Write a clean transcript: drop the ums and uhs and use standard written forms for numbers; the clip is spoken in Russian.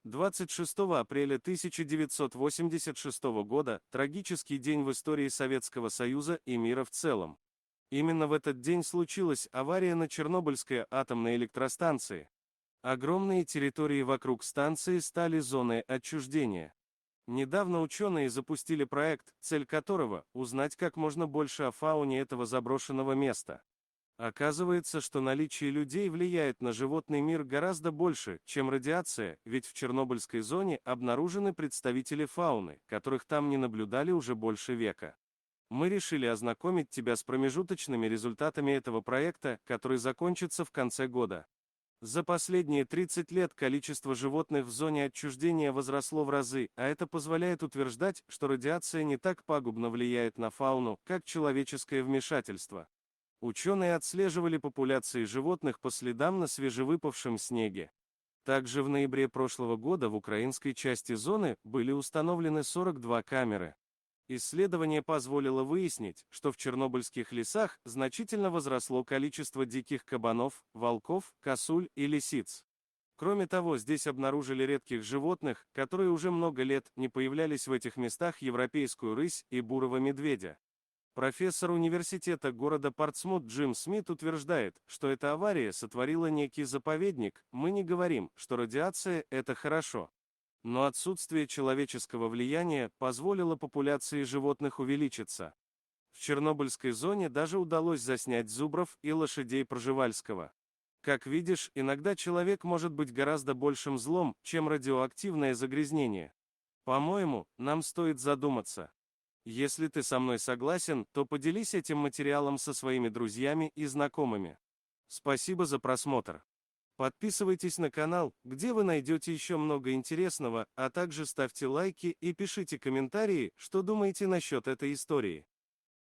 26 апреля 1986 года – трагический день в истории Советского Союза и мира в целом. Именно в этот день случилась авария на Чернобыльской атомной электростанции. Огромные территории вокруг станции стали зоной отчуждения. Недавно ученые запустили проект, цель которого – узнать как можно больше о фауне этого заброшенного места. Оказывается, что наличие людей влияет на животный мир гораздо больше, чем радиация, ведь в Чернобыльской зоне обнаружены представители фауны, которых там не наблюдали уже больше века. Мы решили ознакомить тебя с промежуточными результатами этого проекта, который закончится в конце года. За последние 30 лет количество животных в зоне отчуждения возросло в разы, а это позволяет утверждать, что радиация не так пагубно влияет на фауну, как человеческое вмешательство. Ученые отслеживали популяции животных по следам на свежевыпавшем снеге. Также в ноябре прошлого года в украинской части зоны были установлены 42 камеры. Исследование позволило выяснить, что в чернобыльских лесах значительно возросло количество диких кабанов, волков, косуль и лисиц. Кроме того, здесь обнаружили редких животных, которые уже много лет не появлялись в этих местах, европейскую рысь и бурого медведя. Профессор университета города Портсмут Джим Смит утверждает, что эта авария сотворила некий заповедник. Мы не говорим, что радиация – это хорошо. Но отсутствие человеческого влияния позволило популяции животных увеличиться. В Чернобыльской зоне даже удалось заснять зубров и лошадей Пржевальского. Как видишь, иногда человек может быть гораздо большим злом, чем радиоактивное загрязнение. По-моему, нам стоит задуматься. Если ты со мной согласен, то поделись этим материалом со своими друзьями и знакомыми. Спасибо за просмотр. Подписывайтесь на канал, где вы найдете еще много интересного, а также ставьте лайки и пишите комментарии, что думаете насчет этой истории.